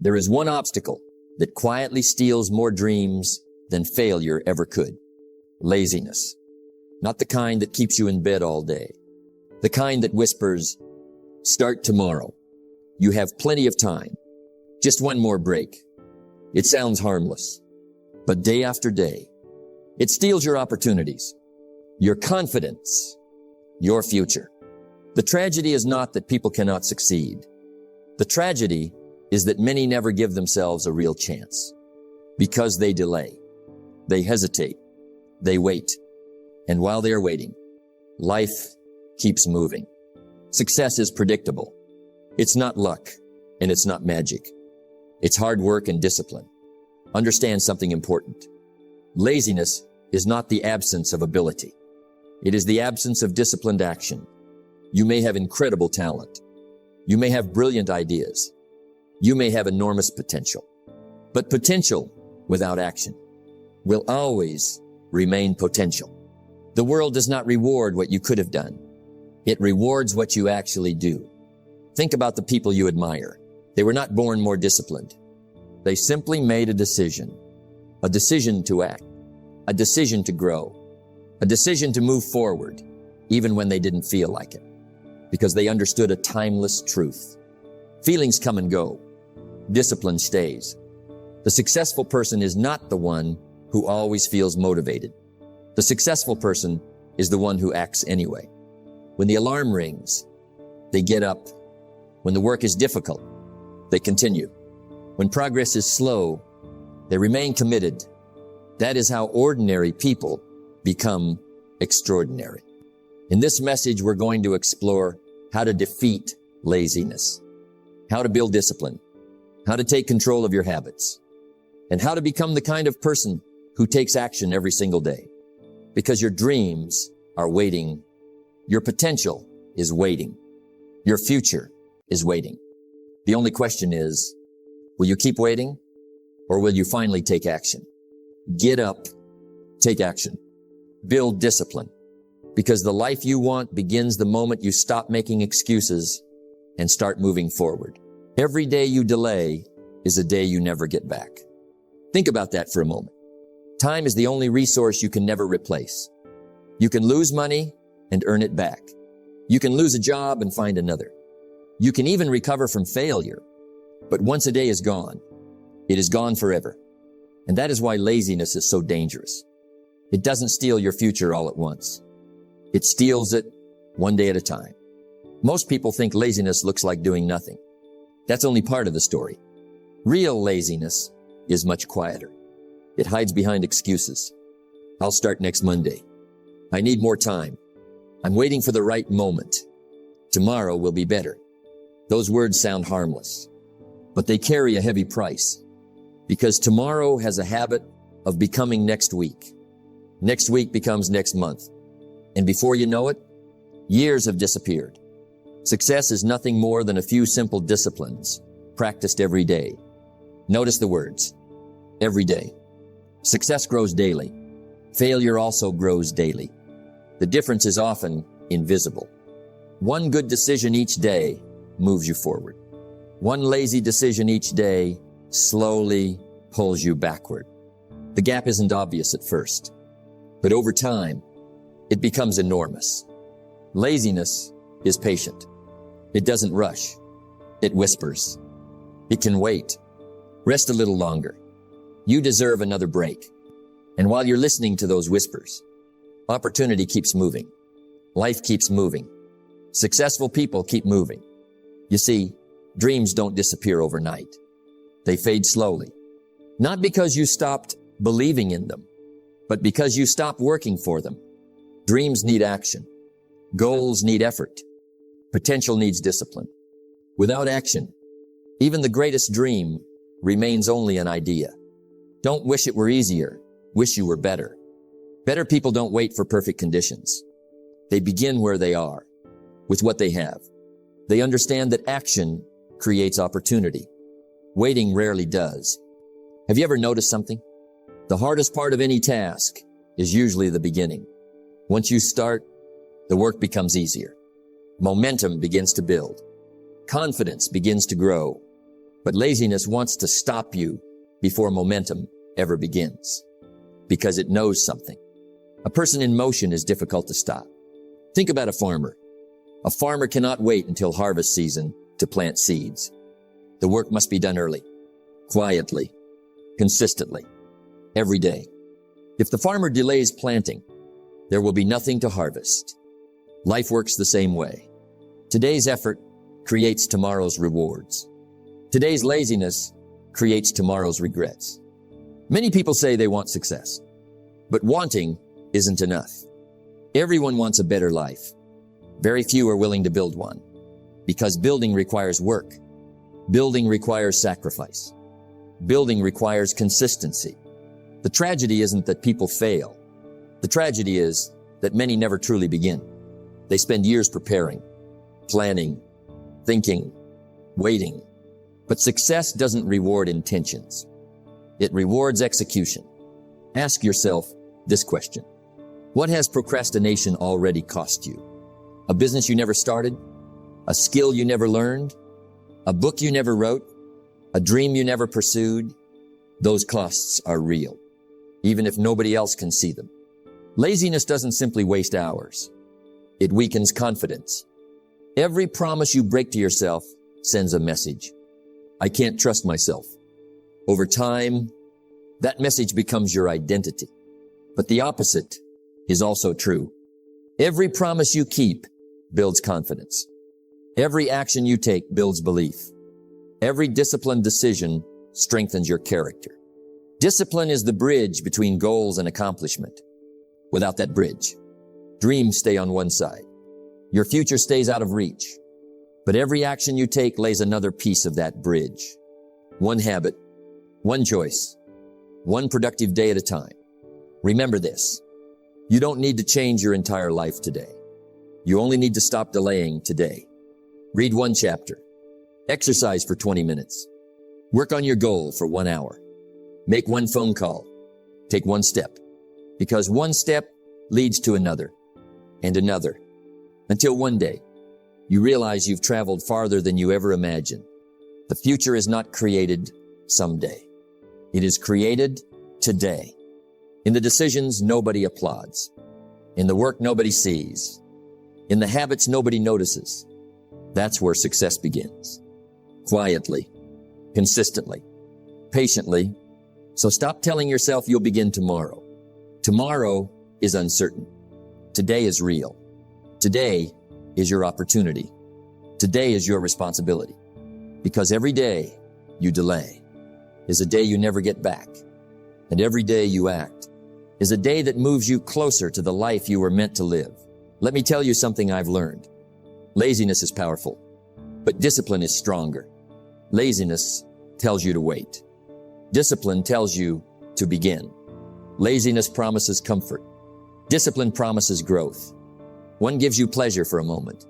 There is one obstacle that quietly steals more dreams than failure ever could. Laziness. Not the kind that keeps you in bed all day. The kind that whispers, "Start tomorrow. You have plenty of time. Just one more break." It sounds harmless, but day after day, it steals your opportunities, your confidence, your future. The tragedy is not that people cannot succeed. The tragedy is that many never give themselves a real chance because they delay, they hesitate, they wait. And while they are waiting, life keeps moving. Success is predictable. It's not luck and it's not magic. It's hard work and discipline. Understand something important. Laziness is not the absence of ability. It is the absence of disciplined action. You may have incredible talent. You may have brilliant ideas. You may have enormous potential. But potential without action will always remain potential. The world does not reward what you could have done. It rewards what you actually do. Think about the people you admire. They were not born more disciplined. They simply made a decision to act, a decision to grow, a decision to move forward, even when they didn't feel like it, because they understood a timeless truth. Feelings come and go. Discipline stays. The successful person is not the one who always feels motivated. The successful person is the one who acts anyway. When the alarm rings, they get up. When the work is difficult, they continue. When progress is slow, they remain committed. That is how ordinary people become extraordinary. In this message, we're going to explore how to defeat laziness, how to build discipline, how to take control of your habits, and how to become the kind of person who takes action every single day. Because your dreams are waiting. Your potential is waiting. Your future is waiting. The only question is, will you keep waiting or will you finally take action? Get up, take action, build discipline, because the life you want begins the moment you stop making excuses and start moving forward. Every day you delay is a day you never get back. Think about that for a moment. Time is the only resource you can never replace. You can lose money and earn it back. You can lose a job and find another. You can even recover from failure. But once a day is gone, it is gone forever. And that is why laziness is so dangerous. It doesn't steal your future all at once. It steals it one day at a time. Most people think laziness looks like doing nothing. That's only part of the story. Real laziness is much quieter. It hides behind excuses. I'll start next Monday. I need more time. I'm waiting for the right moment. Tomorrow will be better. Those words sound harmless, but they carry a heavy price, because tomorrow has a habit of becoming next week. Next week becomes next month. And before you know it, years have disappeared. Success is nothing more than a few simple disciplines practiced every day. Notice the words, every day. Success grows daily. Failure also grows daily. The difference is often invisible. One good decision each day moves you forward. One lazy decision each day slowly pulls you backward. The gap isn't obvious at first, but over time, it becomes enormous. Laziness is patient. It doesn't rush. It whispers. It can wait. Rest a little longer. You deserve another break. And while you're listening to those whispers, opportunity keeps moving. Life keeps moving. Successful people keep moving. You see, dreams don't disappear overnight. They fade slowly. Not because you stopped believing in them, but because you stopped working for them. Dreams need action. Goals need effort. Potential needs discipline. Without action, even the greatest dream remains only an idea. Don't wish it were easier. Wish you were better. Better people don't wait for perfect conditions. They begin where they are, with what they have. They understand that action creates opportunity. Waiting rarely does. Have you ever noticed something? The hardest part of any task is usually the beginning. Once you start, the work becomes easier. Momentum begins to build. Confidence begins to grow. But laziness wants to stop you before momentum ever begins, because it knows something. A person in motion is difficult to stop. Think about a farmer. A farmer cannot wait until harvest season to plant seeds. The work must be done early, quietly, consistently, every day. If the farmer delays planting, there will be nothing to harvest. Life works the same way. Today's effort creates tomorrow's rewards. Today's laziness creates tomorrow's regrets. Many people say they want success, but wanting isn't enough. Everyone wants a better life. Very few are willing to build one, because building requires work. Building requires sacrifice. Building requires consistency. The tragedy isn't that people fail. The tragedy is that many never truly begin. They spend years preparing, planning, thinking, waiting. But success doesn't reward intentions. It rewards execution. Ask yourself this question. What has procrastination already cost you? A business you never started? A skill you never learned? A book you never wrote? A dream you never pursued? Those costs are real, even if nobody else can see them. Laziness doesn't simply waste hours. It weakens confidence. Every promise you break to yourself sends a message. I can't trust myself. Over time, that message becomes your identity. But the opposite is also true. Every promise you keep builds confidence. Every action you take builds belief. Every disciplined decision strengthens your character. Discipline is the bridge between goals and accomplishment. Without that bridge, dreams stay on one side. Your future stays out of reach. But every action you take lays another piece of that bridge. One habit, one choice, one productive day at a time. Remember this. You don't need to change your entire life today. You only need to stop delaying today. Read one chapter. Exercise for 20 minutes. Work on your goal for 1 hour. Make one phone call. Take one step. Because one step leads to another and another, until one day you realize you've traveled farther than you ever imagined. The future is not created someday. It is created today. In the decisions nobody applauds. In the work nobody sees. In the habits nobody notices. That's where success begins. Quietly, consistently, patiently. So stop telling yourself you'll begin tomorrow. Tomorrow is uncertain. Today is real. Today is your opportunity. Today is your responsibility. Because every day you delay is a day you never get back. And every day you act is a day that moves you closer to the life you were meant to live. Let me tell you something I've learned. Laziness is powerful, but discipline is stronger. Laziness tells you to wait. Discipline tells you to begin. Laziness promises comfort. Discipline promises growth. One gives you pleasure for a moment.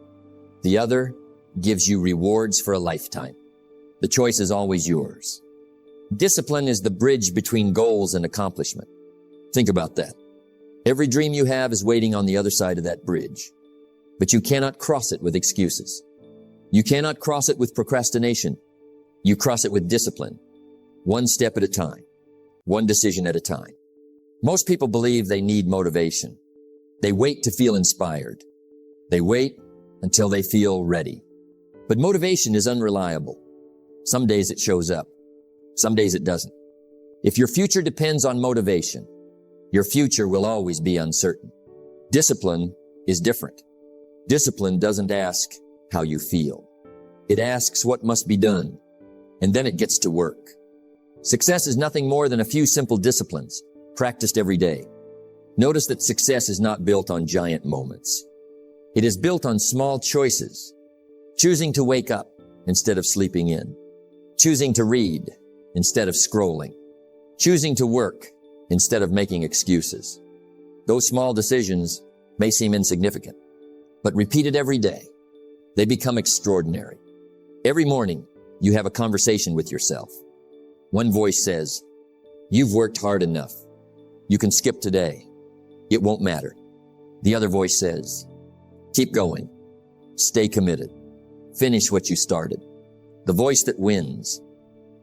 The other gives you rewards for a lifetime. The choice is always yours. Discipline is the bridge between goals and accomplishment. Think about that. Every dream you have is waiting on the other side of that bridge. But you cannot cross it with excuses. You cannot cross it with procrastination. You cross it with discipline. One step at a time. One decision at a time. Most people believe they need motivation. They wait to feel inspired. They wait until they feel ready. But motivation is unreliable. Some days it shows up. Some days it doesn't. If your future depends on motivation, your future will always be uncertain. Discipline is different. Discipline doesn't ask how you feel. It asks what must be done, and then it gets to work. Success is nothing more than a few simple disciplines practiced every day. Notice that success is not built on giant moments. It is built on small choices. Choosing to wake up instead of sleeping in. Choosing to read instead of scrolling. Choosing to work instead of making excuses. Those small decisions may seem insignificant, but repeated every day, they become extraordinary. Every morning, you have a conversation with yourself. One voice says, "You've worked hard enough. You can skip today. It won't matter." The other voice says, "Keep going. Stay committed. Finish what you started." The voice that wins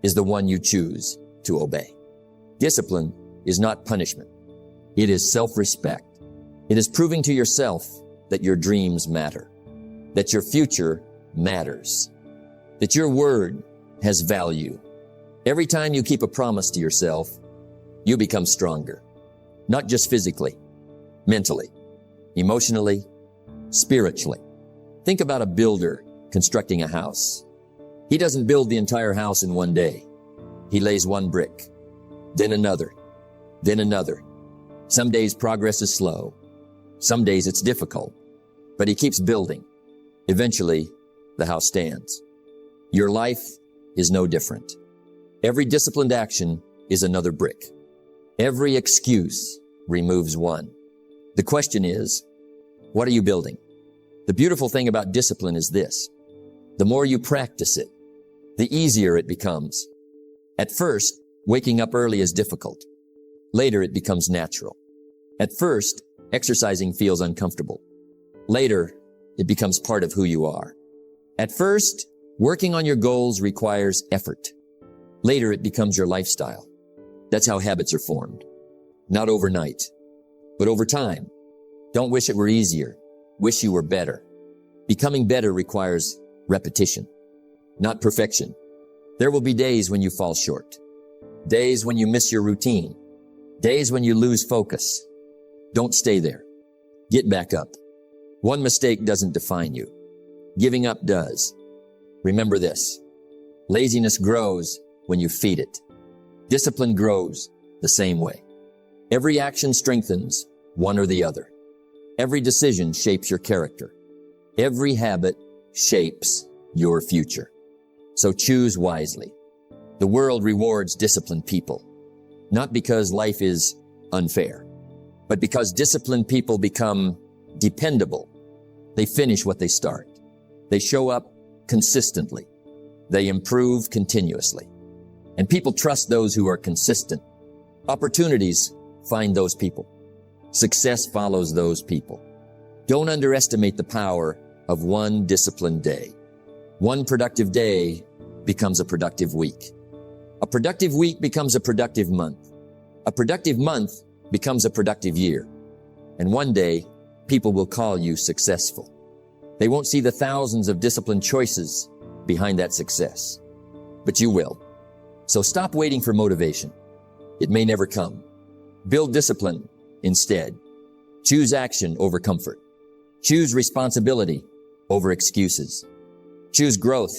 is the one you choose to obey. Discipline is not punishment. It is self-respect. It is proving to yourself that your dreams matter, that your future matters, that your word has value. Every time you keep a promise to yourself, you become stronger, not just physically, mentally, emotionally, spiritually. Think about a builder constructing a house. He doesn't build the entire house in one day. He lays one brick, then another, then another. Some days progress is slow. Some days it's difficult, but he keeps building. Eventually, the house stands. Your life is no different. Every disciplined action is another brick. Every excuse removes one. The question is, what are you building? The beautiful thing about discipline is this: the more you practice it, the easier it becomes. At first, waking up early is difficult. Later, it becomes natural. At first, exercising feels uncomfortable. Later, it becomes part of who you are. At first, working on your goals requires effort. Later, it becomes your lifestyle. That's how habits are formed. Not overnight, but over time. Don't wish it were easier. Wish you were better. Becoming better requires repetition, not perfection. There will be days when you fall short, days when you miss your routine, days when you lose focus. Don't stay there. Get back up. One mistake doesn't define you. Giving up does. Remember this: laziness grows when you feed it. Discipline grows the same way. Every action strengthens one or the other. Every decision shapes your character. Every habit shapes your future. So choose wisely. The world rewards disciplined people, not because life is unfair, but because disciplined people become dependable. They finish what they start. They show up consistently. They improve continuously. And people trust those who are consistent. Opportunities find those people. Success follows those people. Don't underestimate the power of one disciplined day. One productive day becomes a productive week. A productive week becomes a productive month. A productive month becomes a productive year. And one day, people will call you successful. They won't see the thousands of disciplined choices behind that success, but you will. So stop waiting for motivation. It may never come. Build discipline instead. Choose action over comfort. Choose responsibility over excuses. Choose growth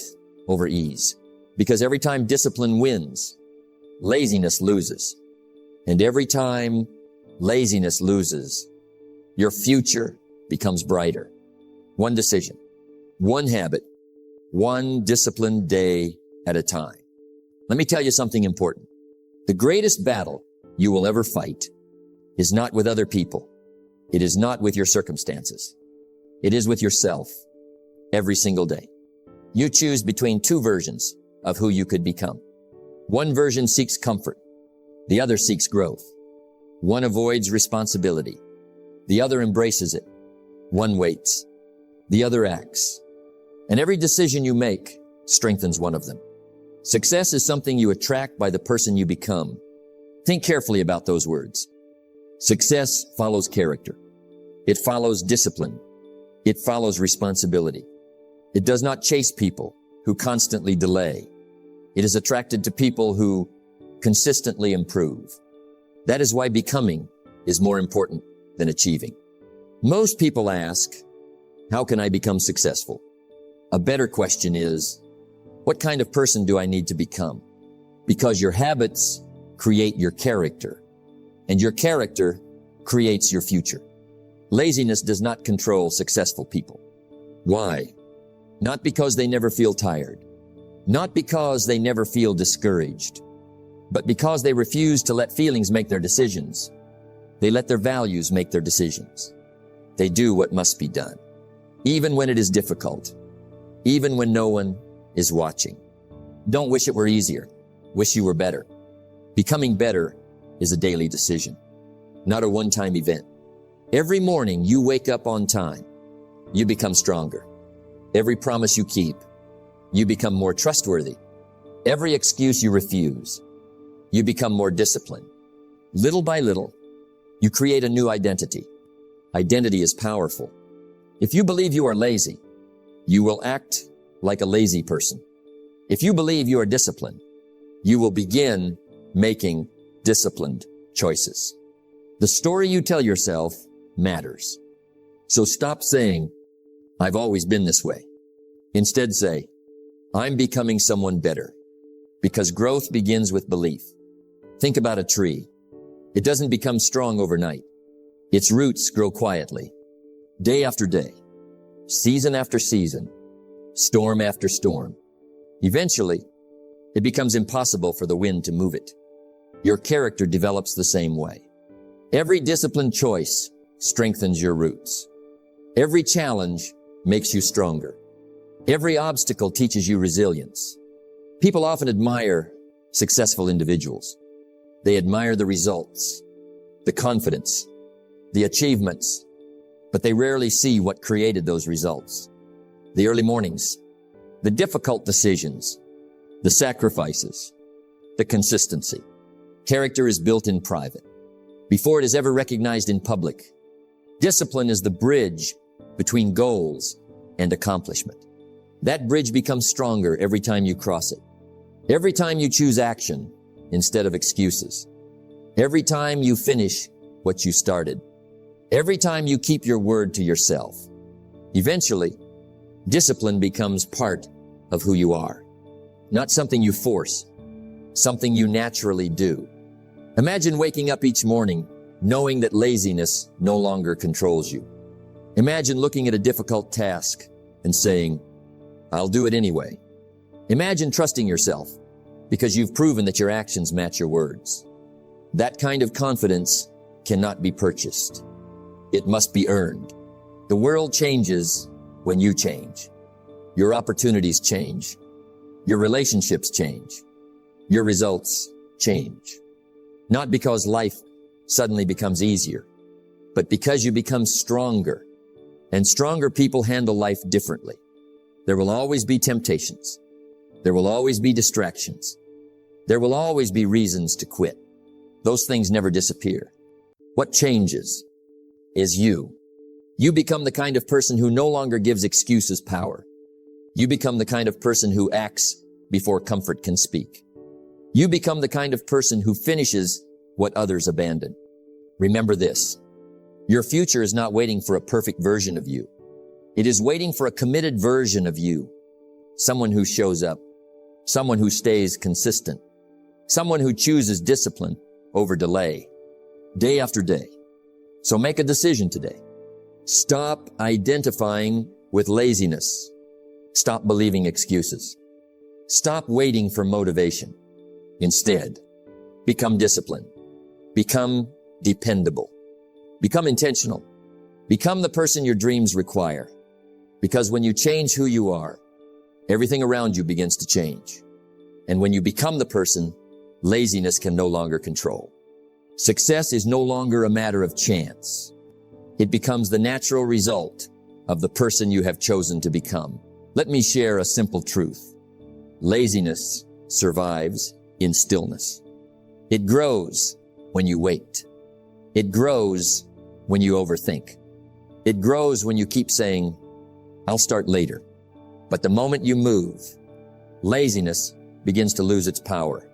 over ease. Because every time discipline wins, laziness loses. And every time laziness loses, your future becomes brighter. One decision, one habit, one disciplined day at a time. Let me tell you something important. The greatest battle you will ever fight is not with other people. It is not with your circumstances. It is with yourself every single day. You choose between two versions of who you could become. One version seeks comfort. The other seeks growth. One avoids responsibility. The other embraces it. One waits. The other acts. And every decision you make strengthens one of them. Success is something you attract by the person you become. Think carefully about those words. Success follows character. It follows discipline. It follows responsibility. It does not chase people who constantly delay. It is attracted to people who consistently improve. That is why becoming is more important than achieving. Most people ask, how can I become successful? A better question is, what kind of person do I need to become? Because your habits create your character, and your character creates your future. Laziness does not control successful people. Why? Not because they never feel tired, not because they never feel discouraged, but because they refuse to let feelings make their decisions. They let their values make their decisions. They do what must be done, even when it is difficult, even when no one is watching. Don't wish it were easier. Wish you were better. Becoming better is a daily decision, not a one-time event. Every morning you wake up on time, you become stronger. Every promise you keep, you become more trustworthy. Every excuse you refuse, you become more disciplined. Little by little, you create a new identity. Identity is powerful. If you believe you are lazy, you will act like a lazy person. If you believe you are disciplined, you will begin making disciplined choices. The story you tell yourself matters. So stop saying, I've always been this way. Instead say, I'm becoming someone better. Because growth begins with belief. Think about a tree. It doesn't become strong overnight. Its roots grow quietly, day after day, season after season, storm after storm. Eventually, it becomes impossible for the wind to move it. Your character develops the same way. Every disciplined choice strengthens your roots. Every challenge makes you stronger. Every obstacle teaches you resilience. People often admire successful individuals. They admire the results, the confidence, the achievements, but they rarely see what created those results. The early mornings, the difficult decisions, the sacrifices, the consistency. Character is built in private, before it is ever recognized in public. Discipline is the bridge between goals and accomplishment. That bridge becomes stronger every time you cross it. Every time you choose action instead of excuses. Every time you finish what you started. Every time you keep your word to yourself. Eventually, discipline becomes part of who you are. Not something you force, something you naturally do. Imagine waking up each morning knowing that laziness no longer controls you. Imagine looking at a difficult task and saying, I'll do it anyway. Imagine trusting yourself because you've proven that your actions match your words. That kind of confidence cannot be purchased. It must be earned. The world changes when you change. Your opportunities change. Your relationships change. Your results change. Not because life suddenly becomes easier, but because you become stronger. And stronger people handle life differently. There will always be temptations. There will always be distractions. There will always be reasons to quit. Those things never disappear. What changes is you. You become the kind of person who no longer gives excuses power. You become the kind of person who acts before comfort can speak. You become the kind of person who finishes what others abandon. Remember this. Your future is not waiting for a perfect version of you. It is waiting for a committed version of you. Someone who shows up. Someone who stays consistent. Someone who chooses discipline over delay. Day after day. So make a decision today. Stop identifying with laziness. Stop believing excuses. Stop waiting for motivation. Instead, become disciplined. Become dependable. Become intentional. Become the person your dreams require. Because when you change who you are, everything around you begins to change. And when you become the person, laziness can no longer control. Success is no longer a matter of chance. It becomes the natural result of the person you have chosen to become. Let me share a simple truth. Laziness survives in stillness. It grows when you wait. It grows when you overthink. It grows when you keep saying, I'll start later. But the moment you move, laziness begins to lose its power.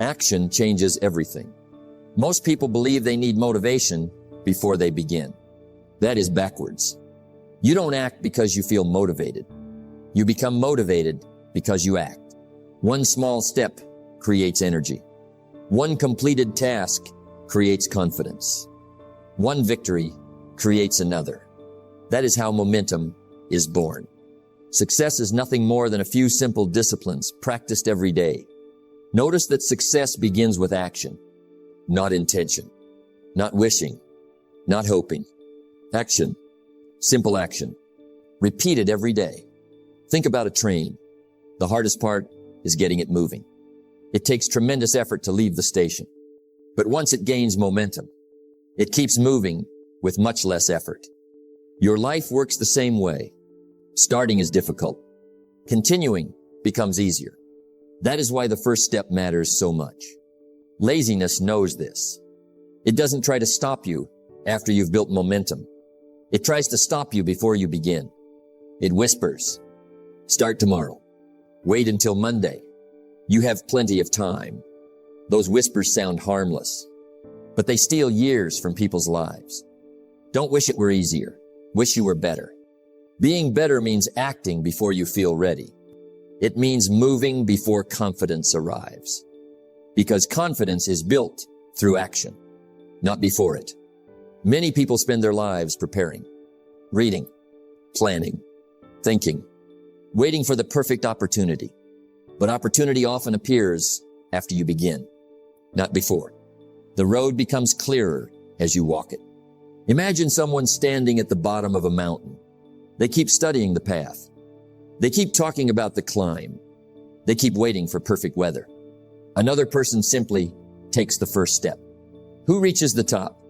Action changes everything. Most people believe they need motivation before they begin. That is backwards. You don't act because you feel motivated. You become motivated because you act. One small step creates energy. One completed task creates confidence. One victory creates another. That is how momentum is born. Success is nothing more than a few simple disciplines practiced every day. Notice that success begins with action, not intention, not wishing, not hoping. Action, simple action, repeated every day. Think about a train. The hardest part is getting it moving. It takes tremendous effort to leave the station. But once it gains momentum, it keeps moving with much less effort. Your life works the same way. Starting is difficult. Continuing becomes easier. That is why the first step matters so much. Laziness knows this. It doesn't try to stop you after you've built momentum. It tries to stop you before you begin. It whispers, "Start tomorrow. Wait until Monday. You have plenty of time." Those whispers sound harmless, but they steal years from people's lives. Don't wish it were easier. Wish you were better. Being better means acting before you feel ready. It means moving before confidence arrives. Because confidence is built through action, not before it. Many people spend their lives preparing, reading, planning, thinking, waiting for the perfect opportunity. But opportunity often appears after you begin, not before. The road becomes clearer as you walk it. Imagine someone standing at the bottom of a mountain. They keep studying the path. They keep talking about the climb. They keep waiting for perfect weather. Another person simply takes the first step. Who reaches the top?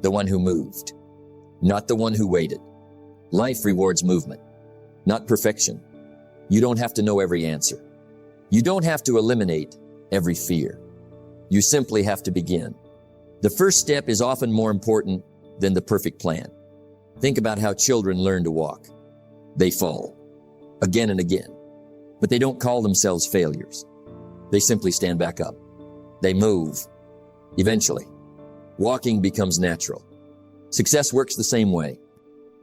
The one who moved, not the one who waited. Life rewards movement, not perfection. You don't have to know every answer. You don't have to eliminate every fear. You simply have to begin. The first step is often more important than the perfect plan. Think about how children learn to walk. They fall again and again, but they don't call themselves failures. They simply stand back up. They move. Eventually, walking becomes natural. Success works the same way.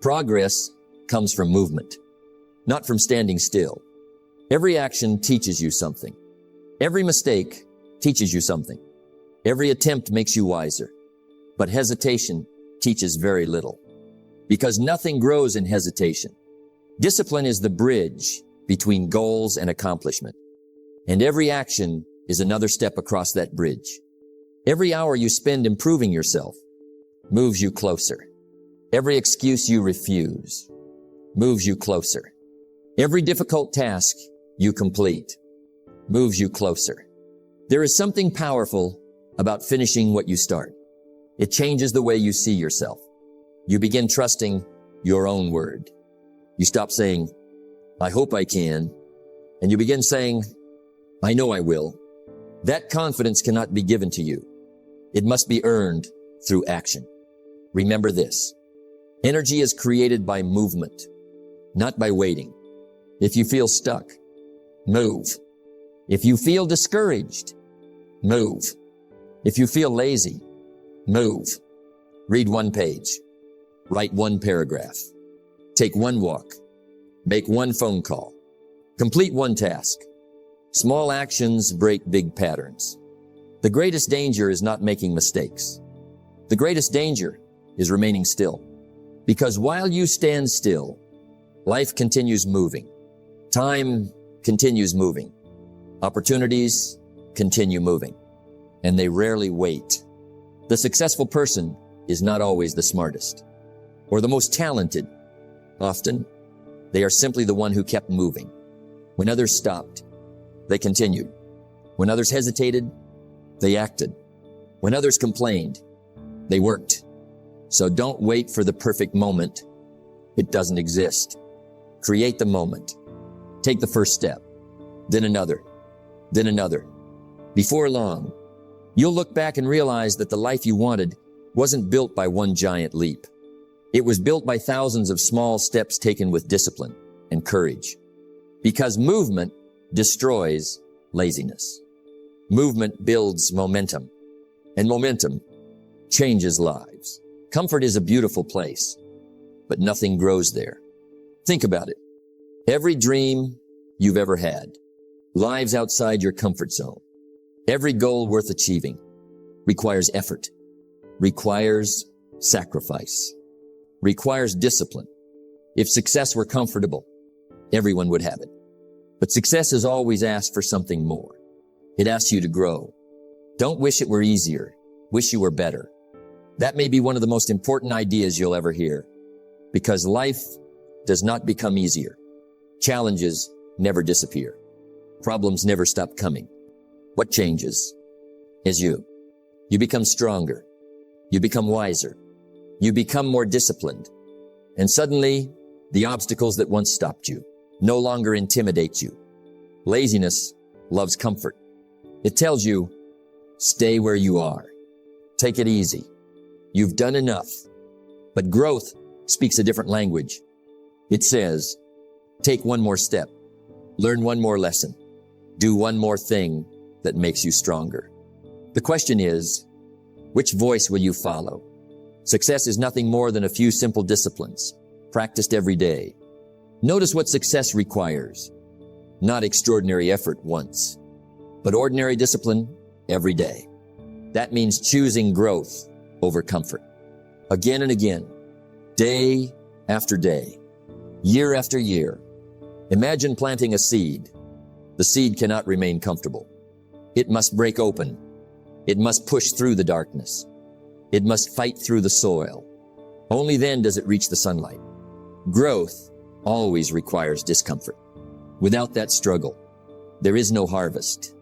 Progress comes from movement, not from standing still. Every action teaches you something. Every mistake teaches you something. Every attempt makes you wiser. But hesitation teaches very little, because nothing grows in hesitation. Discipline is the bridge between goals and accomplishment. And every action is another step across that bridge. Every hour you spend improving yourself moves you closer. Every excuse you refuse moves you closer. Every difficult task you complete moves you closer. There is something powerful about finishing what you start. It changes the way you see yourself. You begin trusting your own word. You stop saying, "I hope I can," and you begin saying, "I know I will." That confidence cannot be given to you. It must be earned through action. Remember this: energy is created by movement, not by waiting. If you feel stuck, move. If you feel discouraged, move. If you feel lazy, move. Read one page. Write one paragraph. Take one walk. Make one phone call. Complete one task. Small actions break big patterns. The greatest danger is not making mistakes. The greatest danger is remaining still. Because while you stand still, life continues moving. Time continues moving. Opportunities continue moving. And they rarely wait. The successful person is not always the smartest or the most talented. Often, they are simply the one who kept moving. When others stopped, they continued. When others hesitated, they acted. When others complained, they worked. So don't wait for the perfect moment. It doesn't exist. Create the moment. Take the first step, then another, then another. Before long, you'll look back and realize that the life you wanted wasn't built by one giant leap. It was built by thousands of small steps taken with discipline and courage. Because movement destroys laziness. Movement builds momentum, and momentum changes lives. Comfort is a beautiful place, but nothing grows there. Think about it. Every dream you've ever had lives outside your comfort zone. Every goal worth achieving requires effort, requires sacrifice, requires discipline. If success were comfortable, everyone would have it. But success has always asked for something more. It asks you to grow. Don't wish it were easier. Wish you were better. That may be one of the most important ideas you'll ever hear, because life does not become easier. Challenges never disappear. Problems never stop coming. What changes is you. You become stronger. You become wiser. You become more disciplined. And suddenly, the obstacles that once stopped you no longer intimidate you. Laziness loves comfort. It tells you, stay where you are. Take it easy. You've done enough. But growth speaks a different language. It says, take one more step. Learn one more lesson. Do one more thing that makes you stronger. The question is, which voice will you follow? Success is nothing more than a few simple disciplines, practiced every day. Notice what success requires. Not extraordinary effort once, but ordinary discipline every day. That means choosing growth over comfort. Again and again, day after day, year after year. Imagine planting a seed. The seed cannot remain comfortable. It must break open. It must push through the darkness. It must fight through the soil. Only then does it reach the sunlight. Growth always requires discomfort. Without that struggle, there is no harvest.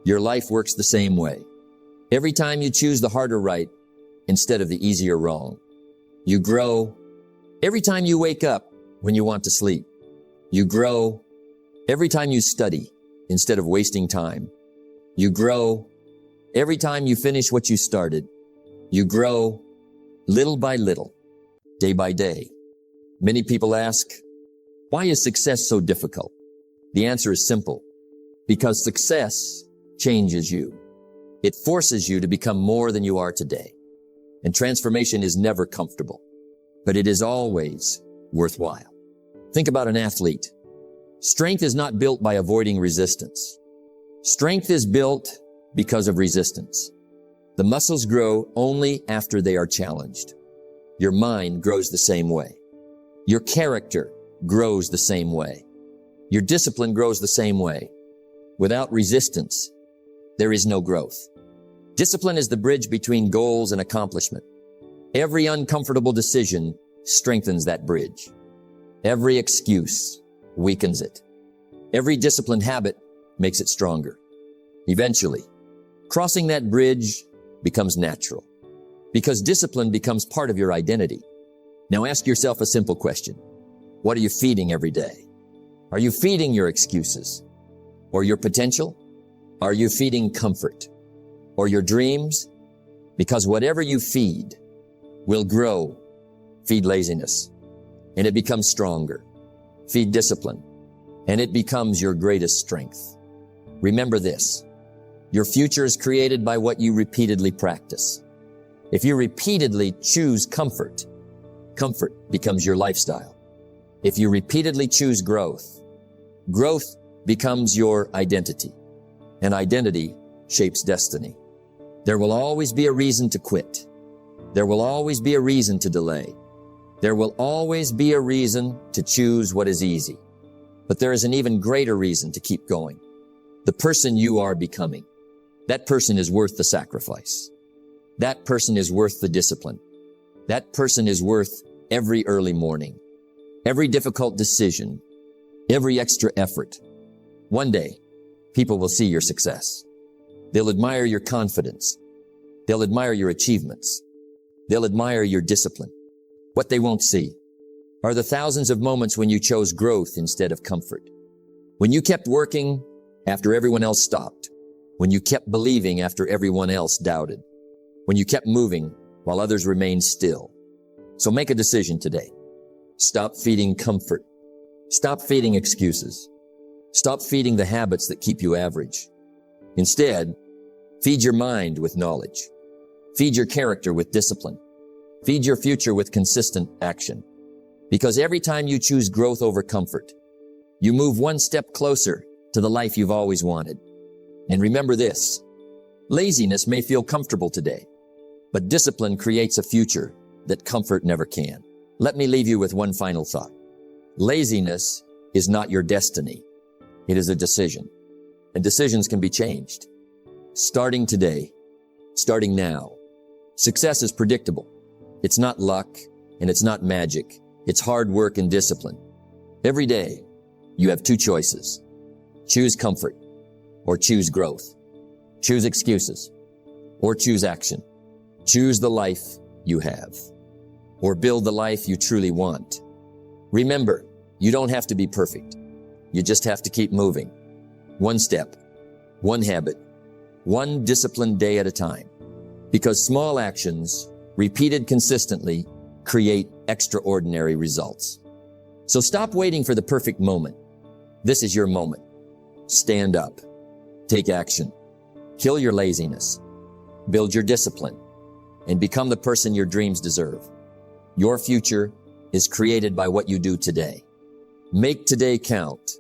Your life works the same way. Every time you choose the harder right instead of the easier wrong, you grow. Every time you wake up when you want to sleep, you grow. Every time you study instead of wasting time, you grow. Every time you finish what you started, you grow little by little, day by day. Many people ask, why is success so difficult? The answer is simple. Because success changes you. It forces you to become more than you are today. And transformation is never comfortable, but it is always worthwhile. Think about an athlete. Strength is not built by avoiding resistance. Strength is built because of resistance. The muscles grow only after they are challenged. Your mind grows the same way. Your character grows the same way. Your discipline grows the same way. Without resistance, there is no growth. Discipline is the bridge between goals and accomplishment. Every uncomfortable decision strengthens that bridge. Every excuse weakens it. Every disciplined habit makes it stronger. Eventually, crossing that bridge becomes natural because discipline becomes part of your identity. Now ask yourself a simple question. What are you feeding every day? Are you feeding your excuses or your potential? Are you feeding comfort or your dreams? Because whatever you feed will grow. Feed laziness and it becomes stronger. Feed discipline and it becomes your greatest strength. Remember this. Your future is created by what you repeatedly practice. If you repeatedly choose comfort, comfort becomes your lifestyle. If you repeatedly choose growth, growth becomes your identity, and identity shapes destiny. There will always be a reason to quit. There will always be a reason to delay. There will always be a reason to choose what is easy. But there is an even greater reason to keep going. The person you are becoming. That person is worth the sacrifice. That person is worth the discipline. That person is worth every early morning, every difficult decision, every extra effort. One day, people will see your success. They'll admire your confidence. They'll admire your achievements. They'll admire your discipline. What they won't see are the thousands of moments when you chose growth instead of comfort. When you kept working after everyone else stopped. When you kept believing after everyone else doubted. When you kept moving while others remained still. So make a decision today. Stop feeding comfort. Stop feeding excuses. Stop feeding the habits that keep you average. Instead, feed your mind with knowledge. Feed your character with discipline. Feed your future with consistent action. Because every time you choose growth over comfort, you move one step closer to the life you've always wanted. And remember this, laziness may feel comfortable today, but discipline creates a future that comfort never can. Let me leave you with one final thought. Laziness is not your destiny. It is a decision, and decisions can be changed. Starting today, starting now. Success is predictable. It's not luck, and it's not magic. It's hard work and discipline. Every day, you have two choices. Choose comfort or choose growth. Choose excuses or choose action. Choose the life you have or build the life you truly want. Remember, you don't have to be perfect. You just have to keep moving. One step one habit, one disciplined day at a time. Because small actions, repeated consistently, create extraordinary results. So stop waiting for the perfect moment. This is your moment. Stand up. Take action. Kill your laziness. Build your discipline. And become the person your dreams deserve. Your future is created by what you do today. Make today count.